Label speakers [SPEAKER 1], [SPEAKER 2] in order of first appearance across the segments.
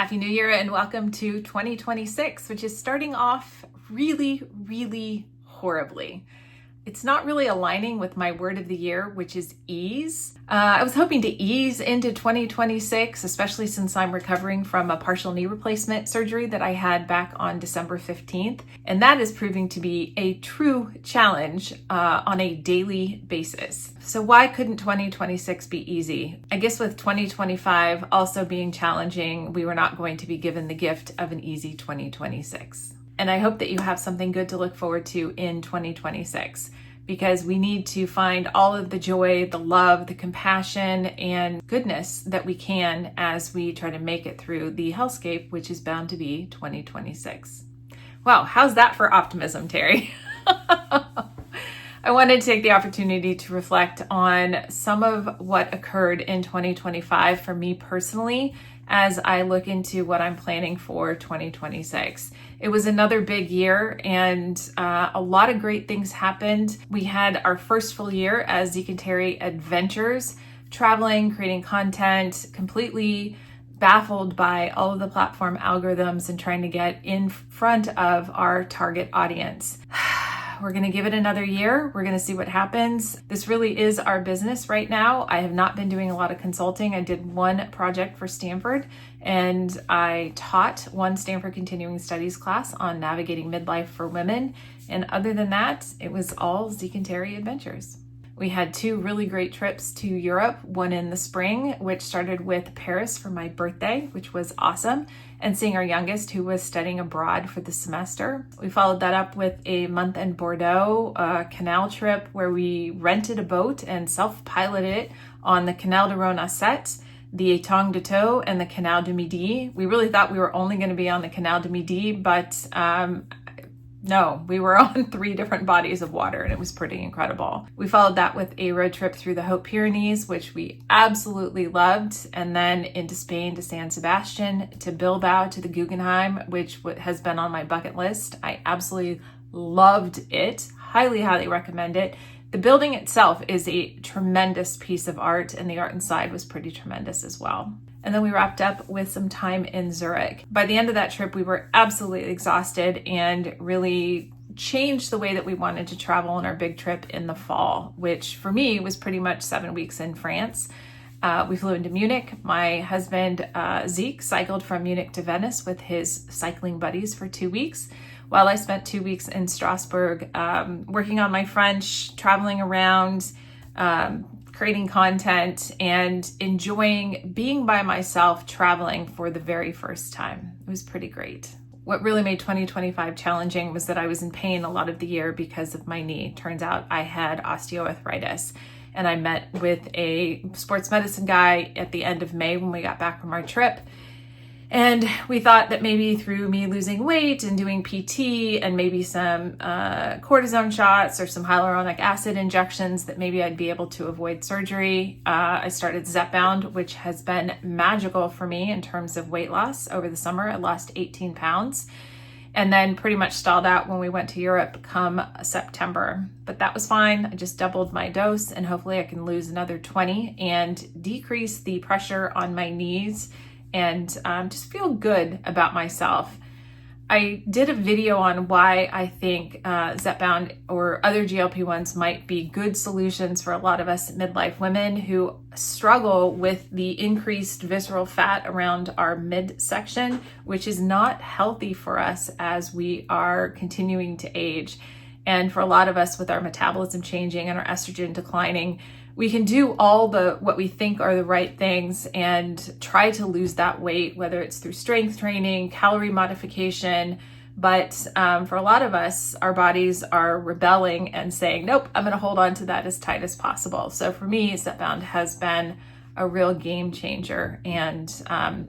[SPEAKER 1] Happy New Year and welcome to 2026, which is starting off really, really horribly. It's not really aligning with my word of the year, which is ease. I was hoping to ease into 2026, especially since I'm recovering from a partial knee replacement surgery that I had back on December 15th. And that is proving to be a true challenge on a daily basis. So why couldn't 2026 be easy? I guess with 2025 also being challenging, we were not going to be given the gift of an easy 2026. And I hope that you have something good to look forward to in 2026, because we need to find all of the joy, the love, the compassion, and goodness that we can as we try to make it through the hellscape, which is bound to be 2026. Wow, how's that for optimism, Terri? I wanted to take the opportunity to reflect on some of what occurred in 2025 for me personally as I look into what I'm planning for 2026. It was another big year and a lot of great things happened. We had our first full year as Zeke and Terri Adventures, traveling, creating content, completely baffled by all of the platform algorithms and trying to get in front of our target audience. We're going to give it another year. We're going to see what happens. This really is our business right now. I have not been doing a lot of consulting. I did one project for Stanford and I taught one Stanford continuing studies class on navigating midlife for women. And other than that, it was all Zeke and Terri Adventures. We had two really great trips to Europe, one in the spring, which started with Paris for my birthday, which was awesome, and seeing our youngest who was studying abroad for the semester. We followed that up with a month in Bordeaux, a canal trip where we rented a boat and self-piloted it on the Canal de Rhône-Asset, the Étang de Thau, and the Canal du Midi. We really thought we were only going to be on the Canal du Midi, but no, we were on 3 different bodies of water and it was pretty incredible. We followed that with a road trip through the Haute-Pyrenees, which we absolutely loved, and then into Spain to San Sebastian, to Bilbao, to the Guggenheim, which has been on my bucket list. I absolutely loved it. Highly, highly recommend it. The building itself is a tremendous piece of art and the art inside was pretty tremendous as well. And then we wrapped up with some time in Zurich. By the end of that trip, we were absolutely exhausted and really changed the way that we wanted to travel on our big trip in the fall, which for me was pretty much 7 weeks in France. We flew into Munich. My husband, Zeke, cycled from Munich to Venice with his cycling buddies for 2 weeks, while I spent 2 weeks in Strasbourg, working on my French, traveling around, creating content, and enjoying being by myself traveling for the very first time. It was pretty great. What really made 2025 challenging was that I was in pain a lot of the year because of my knee. Turns out I had osteoarthritis. And I met with a sports medicine guy at the end of May when we got back from our trip. And we thought that maybe through me losing weight and doing PT and maybe some cortisone shots or some hyaluronic acid injections that maybe I'd be able to avoid surgery. I started Zepbound, which has been magical for me in terms of weight loss over the summer. I lost 18 pounds and then pretty much stalled out when we went to Europe come September. But that was fine. I just doubled my dose and hopefully I can lose another 20 and decrease the pressure on my knees and just feel good about myself. I did a video on why I think Zepbound or other GLP-1s might be good solutions for a lot of us midlife women who struggle with the increased visceral fat around our midsection, which is not healthy for us as we are continuing to age. And for a lot of us with our metabolism changing and our estrogen declining, we can do all what we think are the right things and try to lose that weight, whether it's through strength training, calorie modification. But for a lot of us, our bodies are rebelling and saying, nope, I'm going to hold on to that as tight as possible. So for me, Zepbound has been a real game changer. And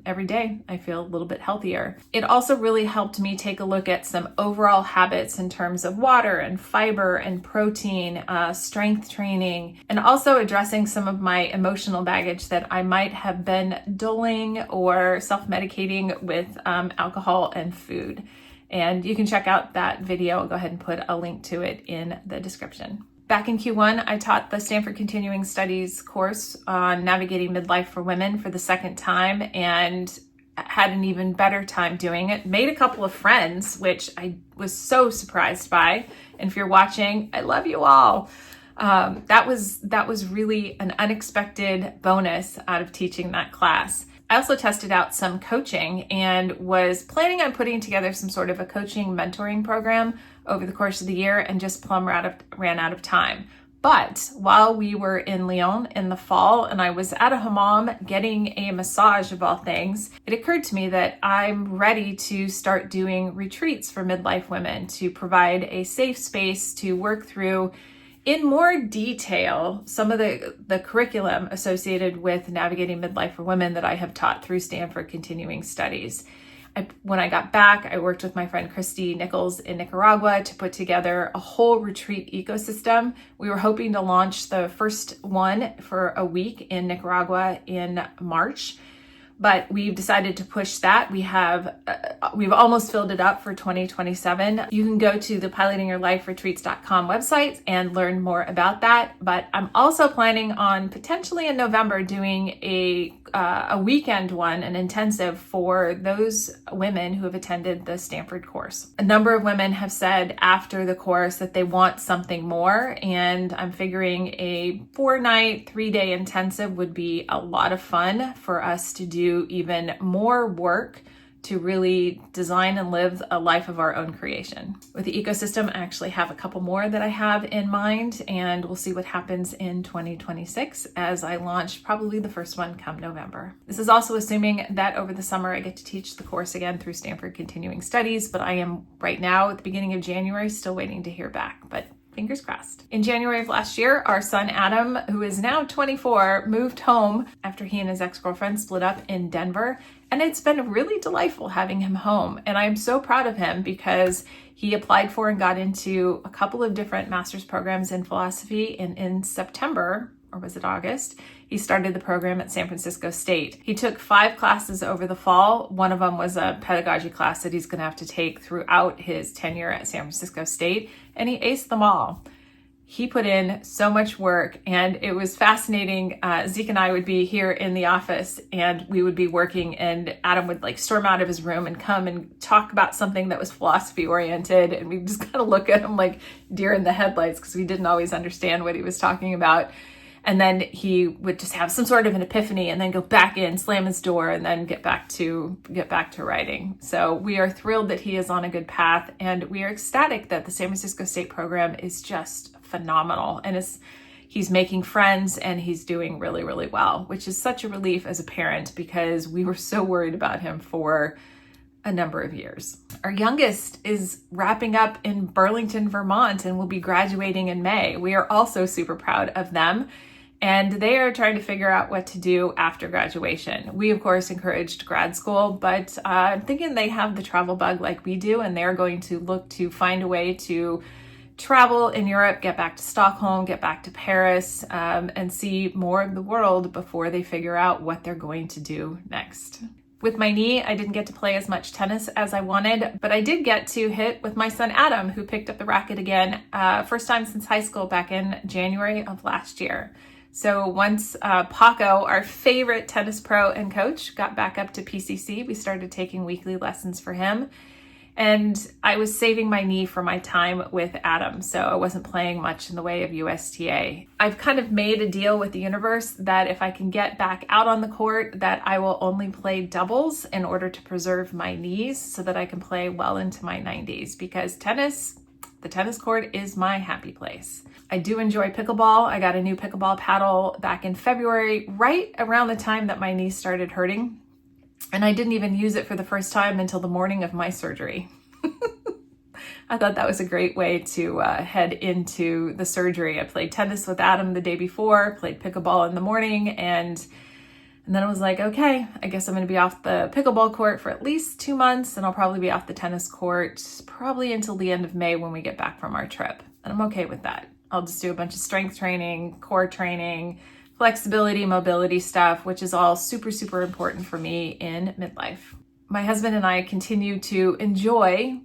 [SPEAKER 1] every day I feel a little bit healthier. It also really helped me take a look at some overall habits in terms of water and fiber and protein, strength training, and also addressing some of my emotional baggage that I might have been dulling or self-medicating with alcohol and food. And you can check out that video. I'll go ahead and put a link to it in the description. Back in Q1, I taught the Stanford Continuing Studies course on navigating midlife for women for the second time, and had an even better time doing it. Made a couple of friends, which I was so surprised by. And if you're watching, I love you all. That was really an unexpected bonus out of teaching that class. I also tested out some coaching and was planning on putting together some sort of a coaching mentoring program over the course of the year, and just plumb ran out of time. But while we were in Lyon in the fall and I was at a hammam getting a massage of all things, it occurred to me that I'm ready to start doing retreats for midlife women to provide a safe space to work through in more detail some of the curriculum associated with navigating midlife for women that I have taught through Stanford continuing studies. When I got back, I worked with my friend Christy Nichols in Nicaragua to put together a whole retreat ecosystem. We were hoping to launch the first one for a week in Nicaragua in March, but we've decided to push that. We've almost filled it up for 2027. You can go to the pilotingyourliferetreats.com website and learn more about that. But I'm also planning on potentially in November doing a weekend one, an intensive for those women who have attended the Stanford course. A number of women have said after the course that they want something more, and I'm figuring a 4-night, 3-day intensive would be a lot of fun for us to do even more work to really design and live a life of our own creation. With the ecosystem, I actually have a couple more that I have in mind, and we'll see what happens in 2026 as I launch probably the first one come November. This is also assuming that over the summer I get to teach the course again through Stanford Continuing Studies, but I am right now at the beginning of January still waiting to hear back, but fingers crossed. In January of last year, our son Adam, who is now 24, moved home after he and his ex-girlfriend split up in Denver. And it's been really delightful having him home. And I'm so proud of him because he applied for and got into a couple of different master's programs in philosophy. And in September, or was it August, he started the program at San Francisco State. He took 5 classes over the fall. One of them was a pedagogy class that he's going to have to take throughout his tenure at San Francisco State, and he aced them all. He put in so much work, and it was fascinating. Zeke and I would be here in the office and we would be working, and Adam would storm out of his room and come and talk about something that was philosophy oriented. And we just kind of look at him like deer in the headlights because we didn't always understand what he was talking about. And then he would just have some sort of an epiphany and then go back in, slam his door, and then get back to writing. So we are thrilled that he is on a good path, and we are ecstatic that the San Francisco State program is just phenomenal. And he's making friends and he's doing really, really well, which is such a relief as a parent because we were so worried about him for a number of years. Our youngest is wrapping up in Burlington, Vermont, and will be graduating in May. We are also super proud of them. And they are trying to figure out what to do after graduation. We, of course, encouraged grad school, but I'm thinking they have the travel bug like we do, and they're going to look to find a way to travel in Europe, get back to Stockholm, get back to Paris, and see more of the world before they figure out what they're going to do next. With my knee, I didn't get to play as much tennis as I wanted, but I did get to hit with my son Adam, who picked up the racket again, first time since high school back in January of last year. So once Paco, our favorite tennis pro and coach, got back up to PCC, we started taking weekly lessons for him. And I was saving my knee for my time with Adam, so I wasn't playing much in the way of USTA. I've kind of made a deal with the universe that if I can get back out on the court, that I will only play doubles in order to preserve my knees so that I can play well into my 90s, because the tennis court is my happy place. I do enjoy pickleball. I got a new pickleball paddle back in February, right around the time that my knee started hurting. And I didn't even use it for the first time until the morning of my surgery. I thought that was a great way to head into the surgery. I played tennis with Adam the day before, played pickleball in the morning, and then I was like, okay, I guess I'm going to be off the pickleball court for at least 2 months, and I'll probably be off the tennis court probably until the end of May when we get back from our trip. And I'm okay with that. I'll just do a bunch of strength training, core training, flexibility, mobility stuff, which is all super, super important for me in midlife. My husband and I continue to enjoy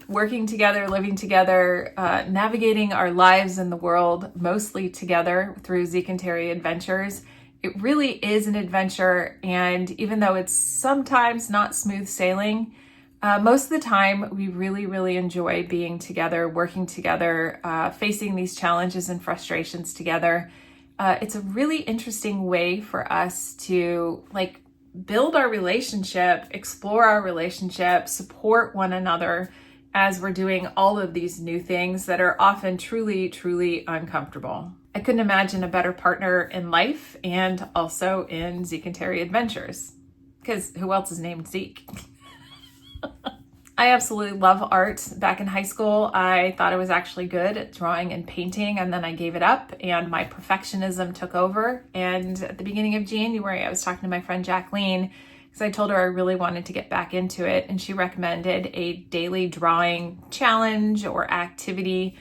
[SPEAKER 1] working together, living together, navigating our lives in the world, mostly together through Zeke and Terri Adventures. It really is an adventure, and even though it's sometimes not smooth sailing, most of the time we really enjoy being together, working together, facing these challenges and frustrations together. It's a really interesting way for us to build our relationship, explore our relationship, support one another as we're doing all of these new things that are often truly uncomfortable. I couldn't imagine a better partner in life and also in Zeke and Terri Adventures, because who else is named Zeke? I absolutely love art. Back in high school, I thought I was actually good at drawing and painting, and then I gave it up and my perfectionism took over. And at the beginning of January, I was talking to my friend Jacqueline because I told her I really wanted to get back into it, and she recommended a daily drawing challenge or activity.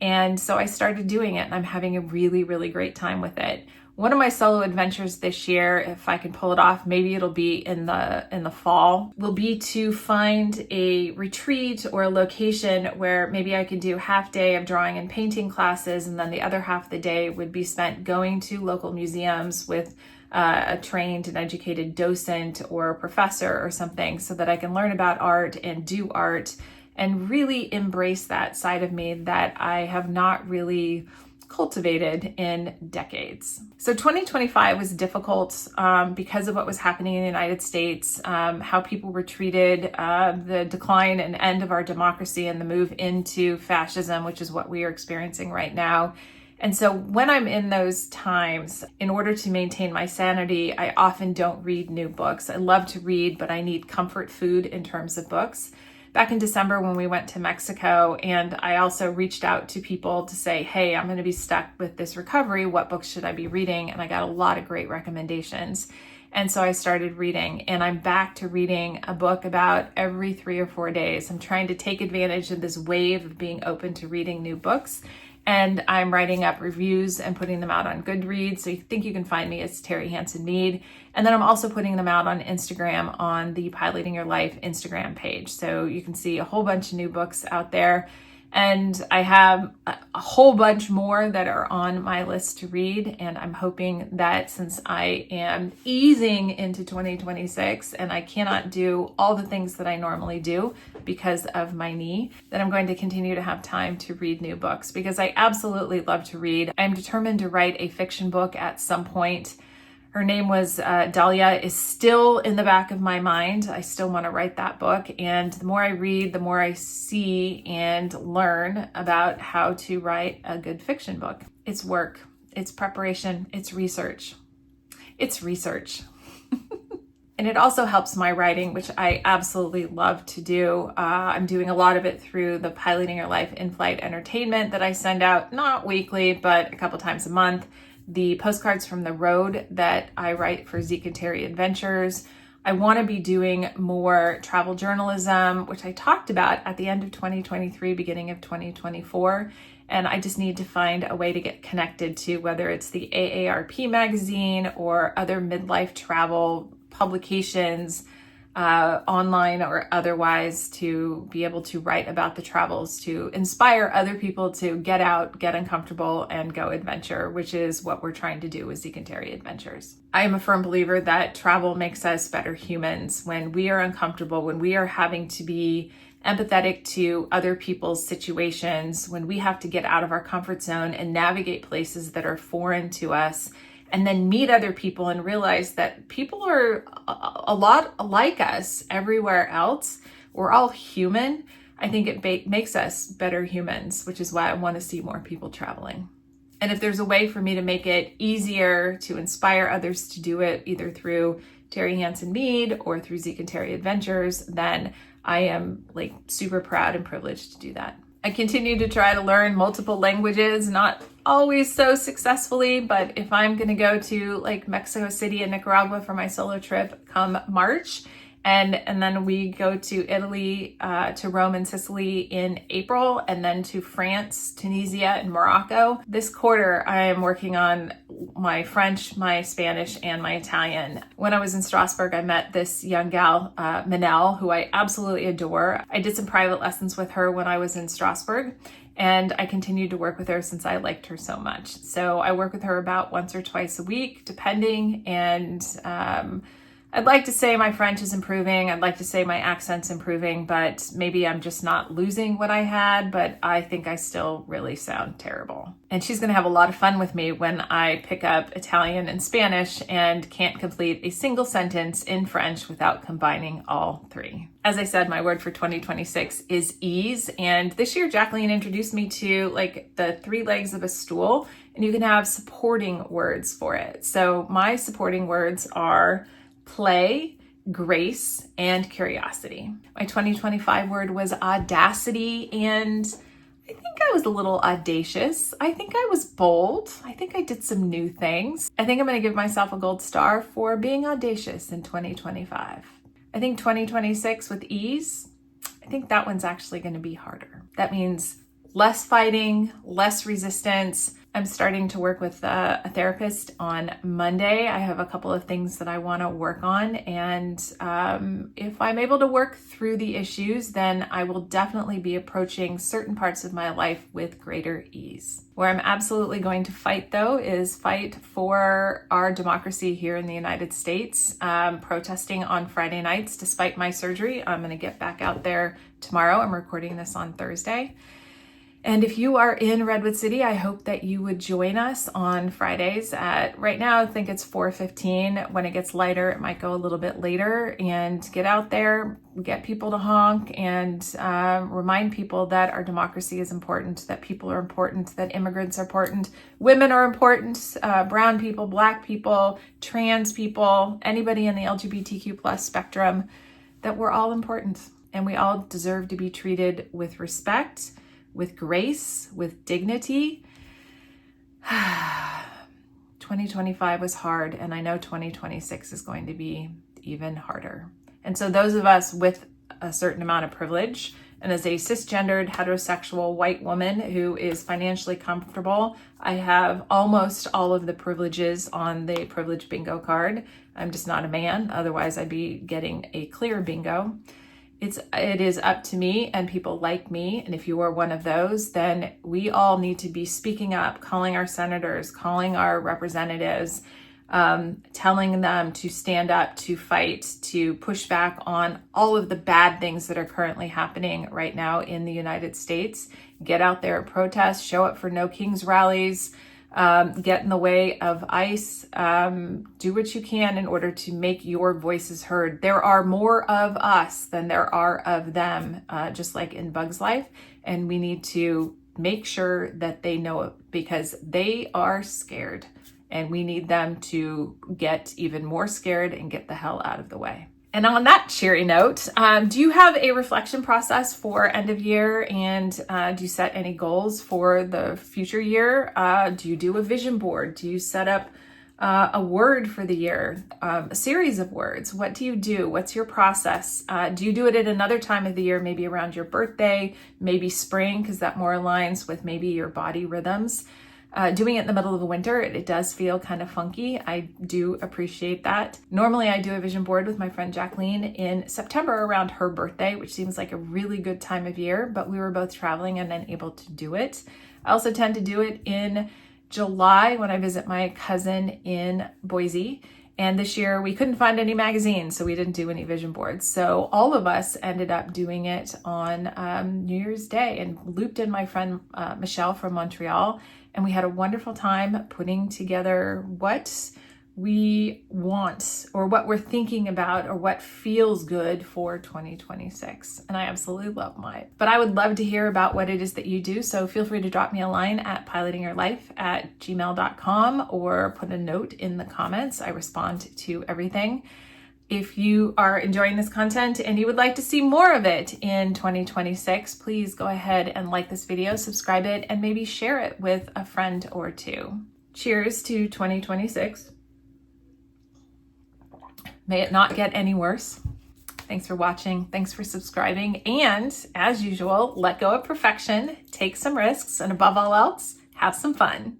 [SPEAKER 1] And so I started doing it, and I'm having a really great time with it. One of my solo adventures this year, if I can pull it off, maybe it'll be in the fall, will be to find a retreat or a location where maybe I could do half day of drawing and painting classes, and then the other half of the day would be spent going to local museums with a trained and educated docent or professor or something, so that I can learn about art and do art and really embrace that side of me that I have not really cultivated in decades. So 2025 was difficult because of what was happening in the United States, how people were treated, the decline and end of our democracy and the move into fascism, which is what we are experiencing right now. And so when I'm in those times, in order to maintain my sanity, I often don't read new books. I love to read, but I need comfort food in terms of books. Back in December when we went to Mexico, and I also reached out to people to say, hey, I'm going to be stuck with this recovery. What books should I be reading? And I got a lot of great recommendations. And so I started reading, and I'm back to reading a book about every 3 or 4 days. I'm trying to take advantage of this wave of being open to reading new books. And I'm writing up reviews and putting them out on Goodreads. So you think you can find me as Terri Hanson Mead. And then I'm also putting them out on Instagram on the Piloting Your Life Instagram page. So you can see a whole bunch of new books out there. And I have a whole bunch more that are on my list to read. And I'm hoping that since I am easing into 2026 and I cannot do all the things that I normally do because of my knee, that I'm going to continue to have time to read new books, because I absolutely love to read. I'm determined to write a fiction book at some point. Her name was Dahlia, is still in the back of my mind. I still want to write that book. And the more I read, the more I see and learn about how to write a good fiction book. It's work, it's preparation, it's research. It's research. And it also helps my writing, which I absolutely love to do. I'm doing a lot of it through the Piloting Your Life in-flight entertainment that I send out, not weekly, but a couple times a month. The postcards from the road that I write for Zeke and Terri Adventures. I want to be doing more travel journalism, which I talked about at the end of 2023, beginning of 2024. And I just need to find a way to get connected to whether it's the AARP magazine or other midlife travel publications, online or otherwise, to be able to write about the travels, to inspire other people to get out, get uncomfortable, and go adventure, which is what we're trying to do with Zeke and Terri Adventures. I am a firm believer that travel makes us better humans. When we are uncomfortable, when we are having to be empathetic to other people's situations, when we have to get out of our comfort zone and navigate places that are foreign to us, and then meet other people and realize that people are a lot like us everywhere else. We're all human. I think it makes us better humans, which is why I want to see more people traveling. And if there's a way for me to make it easier to inspire others to do it, either through Terri Hanson Mead or through Zeke and Terri Adventures, then I am super proud and privileged to do that. I continue to try to learn multiple languages, not always so successfully, but if I'm going to go to Mexico City and Nicaragua for my solo trip come March, and then we go to Italy, to Rome and Sicily in April, and then to France, Tunisia, and Morocco. This quarter, I am working on my French, my Spanish, and my Italian. When I was in Strasbourg, I met this young gal, Manel, who I absolutely adore. I did some private lessons with her when I was in Strasbourg, And I continued to work with her since I liked her so much. So I work with her about once or twice a week, depending. And I'd like to say my French is improving. I'd like to say my accent's improving, but maybe I'm just not losing what I had, but I think I still really sound terrible. And she's gonna have a lot of fun with me when I pick up Italian and Spanish and can't complete a single sentence in French without combining all three. As I said, my word for 2026 is ease. And this year, Jacqueline introduced me to like the 3 legs of a stool, and you can have supporting words for it. So my supporting words are play, grace, and curiosity. My 2025 word was audacity, and I think I was a little audacious. I think I was bold. I think I did some new things. I think I'm going to give myself a gold star for being audacious in 2025. I think 2026 with ease, I think that one's actually going to be harder. That means less fighting, less resistance. I'm starting to work with a therapist on Monday. I have a couple of things that I want to work on. And if I'm able to work through the issues, then I will definitely be approaching certain parts of my life with greater ease. Where I'm absolutely going to fight, though, is fight for our democracy here in the United States. Protesting on Friday nights despite my surgery. I'm going to get back out there tomorrow. I'm recording this on Thursday. And if you are in Redwood City, I hope that you would join us on Fridays at, right now, I think it's 4:15. When it gets lighter, it might go a little bit later, and get out there, get people to honk, and remind people that our democracy is important, that people are important, that immigrants are important, women are important, brown people, Black people, trans people, anybody in the LGBTQ plus spectrum, that we're all important and we all deserve to be treated with respect, with grace, with dignity. 2025 was hard, and I know 2026 is going to be even harder. And so those of us with a certain amount of privilege, and as a cisgendered, heterosexual white woman who is financially comfortable, I have almost all of the privileges on the privilege bingo card. I'm just not a man, otherwise I'd be getting a clear bingo. It is up to me and people like me. And if you are one of those, then we all need to be speaking up, calling our senators, calling our representatives, telling them to stand up, to fight, to push back on all of the bad things that are currently happening right now in the United States. Get out there, protest, show up for No Kings rallies, get in the way of ICE, do what you can in order to make your voices heard. There are more of us than there are of them, just like in Bug's life. And we need to make sure that they know it, because they are scared and we need them to get even more scared and get the hell out of the way. And on that cheery note, do you have a reflection process for end of year? And do you set any goals for the future year? Do you do a vision board? Do you set up a word for the year, a series of words? What do you do? What's your process? Do you do it at another time of the year, maybe around your birthday, maybe spring, because that more aligns with maybe your body rhythms? Doing it in the middle of the winter, it does feel kind of funky. I do appreciate that. Normally I do a vision board with my friend Jacqueline in September around her birthday, which seems like a really good time of year, but we were both traveling and unable to do it. I also tend to do it in July when I visit my cousin in Boise. And this year we couldn't find any magazines, so we didn't do any vision boards. So all of us ended up doing it on New Year's Day, and looped in my friend Michelle from Montreal. And we had a wonderful time putting together what we want, or what we're thinking about, or what feels good for 2026. And I absolutely love mine. But I would love to hear about what it is that you do. So feel free to drop me a line at pilotingyourlife@gmail.com, or put a note in the comments. I respond to everything. If you are enjoying this content and you would like to see more of it in 2026, please go ahead and like this video, subscribe it, and maybe share it with a friend or two. Cheers to 2026. May it not get any worse. Thanks for watching. Thanks for subscribing. And as usual, let go of perfection, take some risks, and above all else, have some fun.